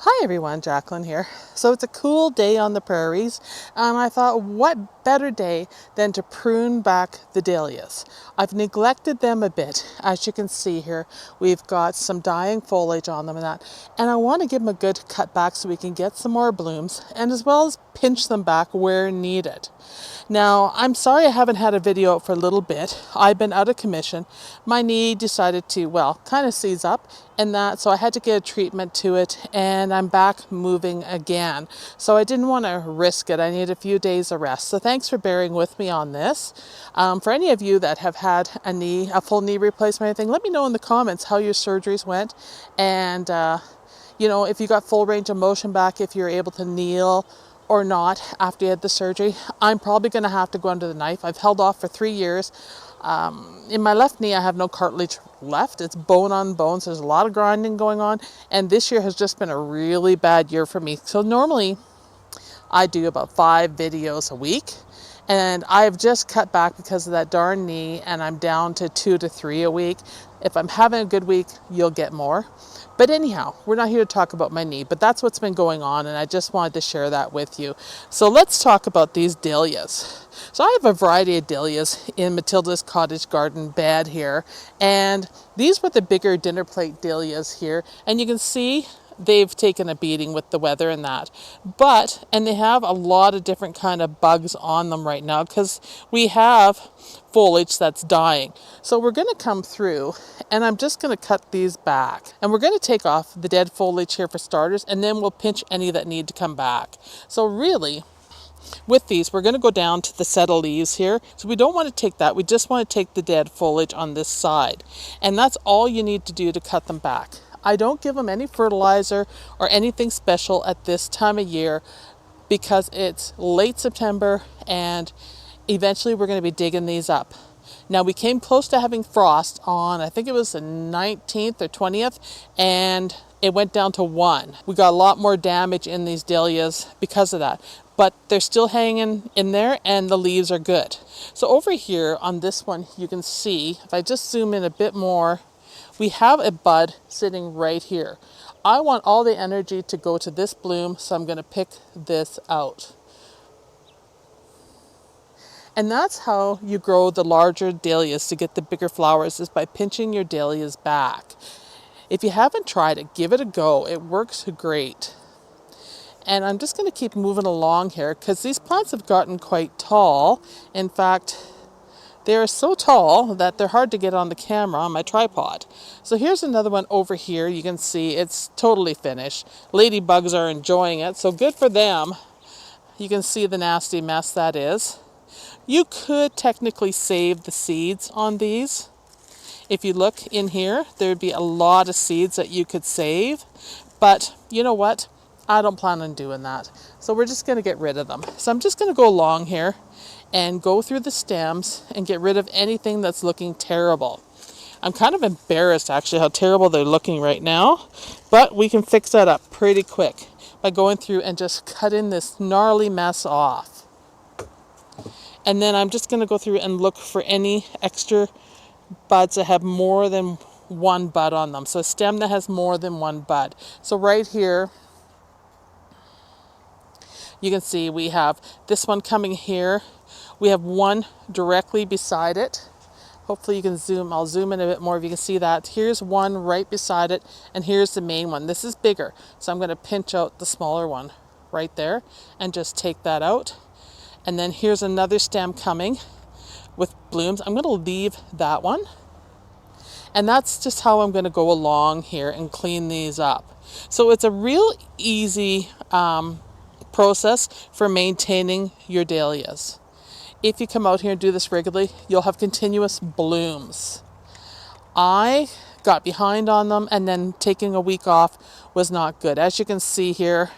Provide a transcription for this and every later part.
Hi everyone, Jacqueline here. So it's a cool day on the prairies, and I thought what better day than to prune back the dahlias. I've neglected them a bit. As you can see here, we've got some dying foliage on them and I want to give them a good cut back so we can get some more blooms and as well as pinch them back where needed. Now, I'm sorry I haven't had a video out for a little bit. I've been out of commission. My knee decided to, kind of seize up so I had to get a treatment to it and I'm back moving again. So I didn't want to risk it. I need a few days of rest. So thanks for bearing with me on this. For any of you that have had a full knee replacement or anything, let me know in the comments how your surgeries went and if you got full range of motion back, if you're able to kneel or not after you had the surgery. I'm probably going to have to go under the knife. I've held off for 3 years. In my left knee, I have no cartilage left. It's bone on bone, so there's a lot of grinding going on. And this year has just been a really bad year for me. So normally I do about 5 videos a week. And I've just cut back because of that darn knee, and I'm down to 2 to 3 a week. If I'm having a good week, you'll get more. But anyhow, we're not here to talk about my knee, but that's what's been going on, and I just wanted to share that with you. So let's talk about these dahlias. So I have a variety of dahlias in Matilda's cottage garden bed here, and these were the bigger dinner plate dahlias here, and you can see they've taken a beating with the weather and that. And they have a lot of different kind of bugs on them right now because we have foliage that's dying. So we're going to come through and I'm just going to cut these back. And we're going to take off the dead foliage here for starters, and then we'll pinch any that need to come back. So really, with these, we're going to go down to the set of leaves here. So we don't want to take that. We just want to take the dead foliage on this side. And that's all you need to do to cut them back. I don't give them any fertilizer or anything special at this time of year because it's late September and eventually we're going to be digging these up. Now we came close to having frost on, I think it was the 19th or 20th, and it went down to 1. We got a lot more damage in these dahlias because of that. But they're still hanging in there and the leaves are good. So over here on this one, you can see, if I just zoom in a bit more, we have a bud sitting right here. I want all the energy to go to this bloom, so I'm going to pick this out. And that's how you grow the larger dahlias to get the bigger flowers, is by pinching your dahlias back. If you haven't tried it, give it a go. It works great. And I'm just going to keep moving along here because these plants have gotten quite tall. In fact, they're so tall that they're hard to get on the camera on my tripod. So here's another one over here. You can see it's totally finished. Ladybugs are enjoying it, so good for them. You can see the nasty mess that is. You could technically save the seeds on these. If you look in here, there would be a lot of seeds that you could save. But you know what? I don't plan on doing that. So we're just going to get rid of them. So I'm just going to go along here and go through the stems and get rid of anything that's looking terrible. I'm kind of embarrassed actually how terrible they're looking right now, but we can fix that up pretty quick by going through and just cutting this gnarly mess off. And then I'm just going to go through and look for any extra buds that have more than one bud on them. So a stem that has more than one bud. So right here, you can see we have this one coming here. We have one directly beside it. Hopefully you can zoom, I'll zoom in a bit more if you can see that. Here's one right beside it, and here's the main one. This is bigger, so I'm going to pinch out the smaller one right there and just take that out. And then here's another stem coming with blooms. I'm going to leave that one. And that's just how I'm going to go along here and clean these up. So it's a real easy process for maintaining your dahlias. If you come out here and do this regularly, you'll have continuous blooms. I got behind on them, and then taking a week off was not good. As you can see here,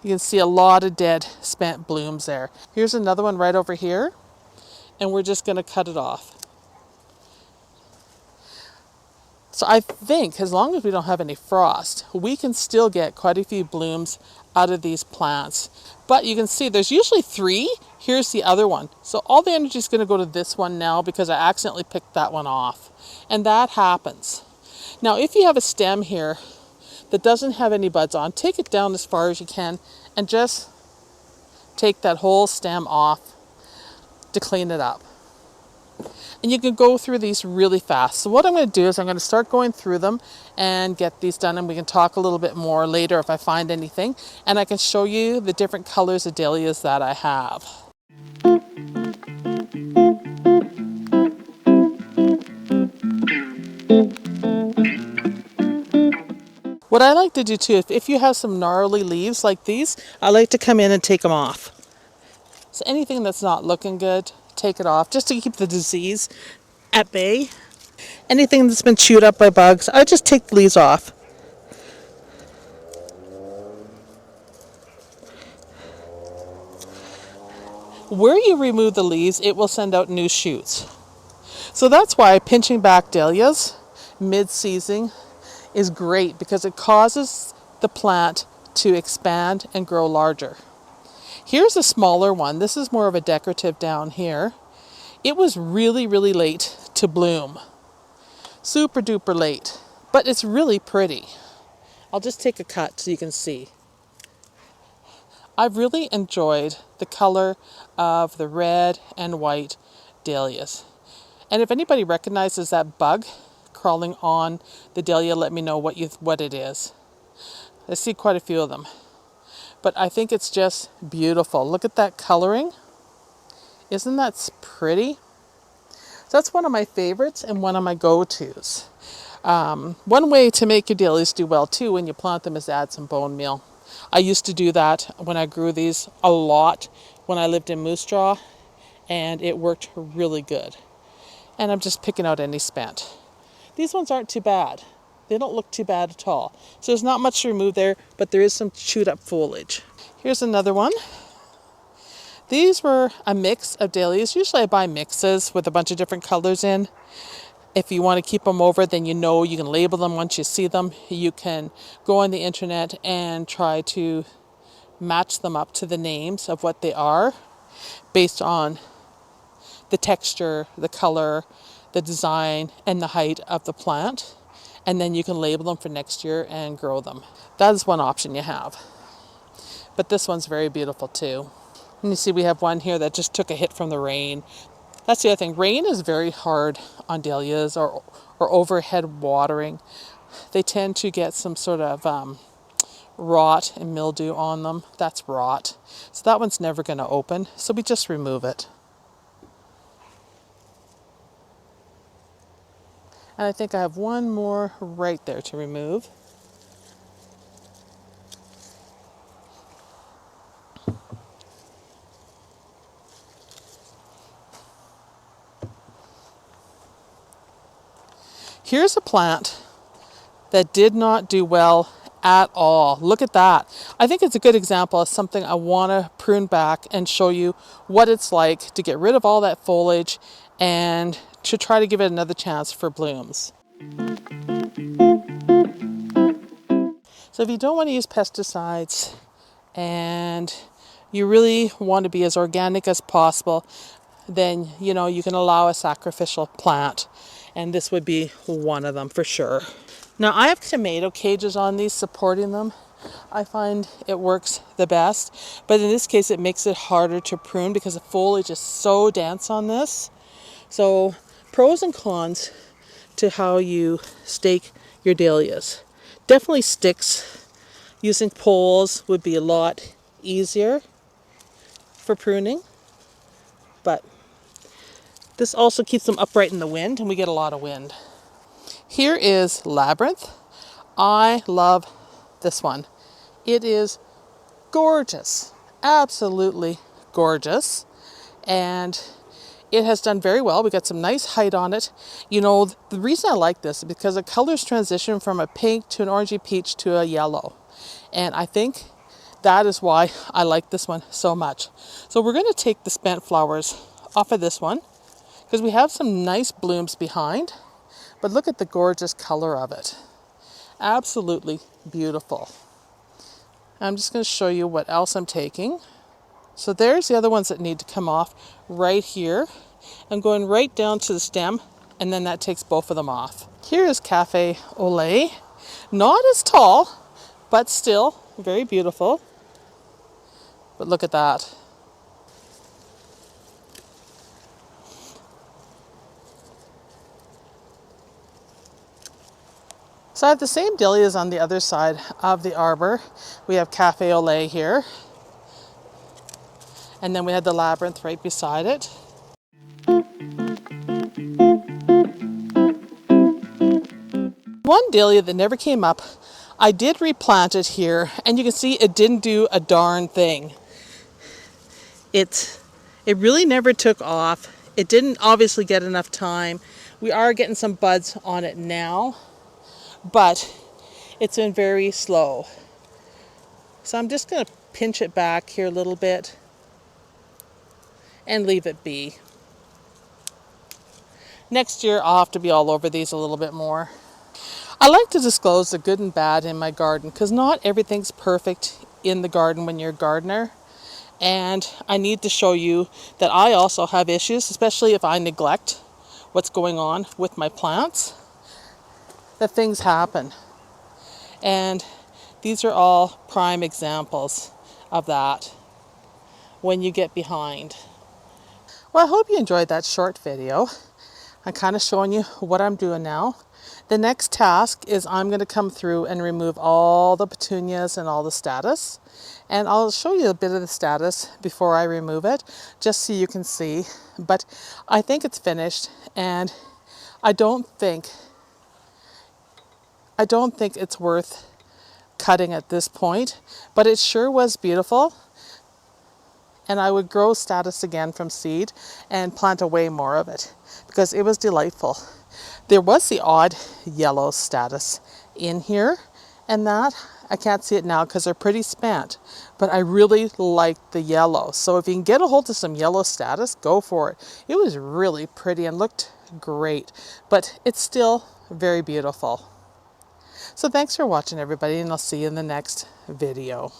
you can see a lot of dead spent blooms there. Here's another one right over here, and we're just going to cut it off. So I think as long as we don't have any frost, we can still get quite a few blooms out of these plants. But you can see there's usually 3. Here's the other one. So all the energy is going to go to this one now because I accidentally picked that one off. And that happens. Now if you have a stem here that doesn't have any buds on, take it down as far as you can and just take that whole stem off to clean it up. And you can go through these really fast. So what I'm going to do is I'm going to start going through them and get these done, and we can talk a little bit more later if I find anything, and I can show you the different colors of dahlias that I have. What I like to do too, if you have some gnarly leaves like these, I like to come in and take them off. So anything that's not looking good, take it off just to keep the disease at bay. Anything that's been chewed up by bugs, I just take the leaves off. Where you remove the leaves, it will send out new shoots. So that's why pinching back dahlias mid-season is great, because it causes the plant to expand and grow larger. Here's a smaller one. This is more of a decorative down here. It was really, really late to bloom. Super duper late, but it's really pretty. I'll just take a cut so you can see. I've really enjoyed the color of the red and white dahlias. And if anybody recognizes that bug crawling on the dahlia, let me know what it is. I see quite a few of them. But I think it's just beautiful. Look at that coloring. Isn't that pretty? So that's one of my favorites and one of my go-tos. One way to make your dahlias do well too when you plant them is add some bone meal. I used to do that when I grew these a lot when I lived in Moose Jaw, and it worked really good. And I'm just picking out any spent. These ones aren't too bad. They don't look too bad at all. So there's not much to remove there, but there is some chewed up foliage. Here's another one. These were a mix of dahlias. Usually I buy mixes with a bunch of different colors in. If you want to keep them over, then you know you can label them once you see them. You can go on the internet and try to match them up to the names of what they are based on the texture, the color, the design, and the height of the plant. And then you can label them for next year and grow them. That is one option you have. But this one's very beautiful too. And you see we have one here that just took a hit from the rain. That's the other thing. Rain is very hard on dahlias or overhead watering. They tend to get some sort of rot and mildew on them. That's rot. So that one's never going to open. So we just remove it. And I think I have one more right there to remove. Here's a plant that did not do well at all. Look at that. I think it's a good example of something I want to prune back and show you what it's like to get rid of all that foliage and to try to give it another chance for blooms. So if you don't want to use pesticides and you really want to be as organic as possible, then you can allow a sacrificial plant, and this would be one of them for sure. Now I have tomato cages on these supporting them. I find it works the best, but in this case it makes it harder to prune because the foliage is so dense on this. So pros and cons to how you stake your dahlias. Definitely sticks. Using poles would be a lot easier for pruning, but this also keeps them upright in the wind, and we get a lot of wind. Here is Labyrinth. I love this one. It is gorgeous, absolutely gorgeous, and it has done very well. We got some nice height on it. The reason I like this is because the colors transition from a pink to an orangey peach to a yellow, and I think that is why I like this one so much. So we're going to take the spent flowers off of this one because we have some nice blooms behind, but look at the gorgeous color of it. Absolutely beautiful. I'm just going to show you what else I'm taking. So there's the other ones that need to come off right here. I'm going right down to the stem, and then that takes both of them off. Here is Cafe au Lait. Not as tall, but still very beautiful. But look at that. So I have the same dahlias on the other side of the arbor. We have Cafe au lait here. And then we had the labyrinth right beside it. One dahlia that never came up, I did replant it here, and you can see it didn't do a darn thing. It really never took off. It didn't obviously get enough time. We are getting some buds on it now, but it's been very slow. So I'm just going to pinch it back here a little bit and leave it be. Next year I'll have to be all over these a little bit more. I like to disclose the good and bad in my garden because not everything's perfect in the garden when you're a gardener. And I need to show you that I also have issues, especially if I neglect what's going on with my plants, that things happen. And these are all prime examples of that when you get behind. Well, I hope you enjoyed that short video. I'm kind of showing you what I'm doing now. The next task is I'm going to come through and remove all the petunias and all the status. And I'll show you a bit of the status before I remove it, just so you can see. But I think it's finished, and I don't think it's worth cutting at this point, but it sure was beautiful. And I would grow status again from seed and plant away more of it because it was delightful. There was the odd yellow status in here, and that I can't see it now because they're pretty spent, but I really liked the yellow. So if you can get a hold of some yellow status, go for it. It was really pretty and looked great, but it's still very beautiful. So thanks for watching, everybody, and I'll see you in the next video.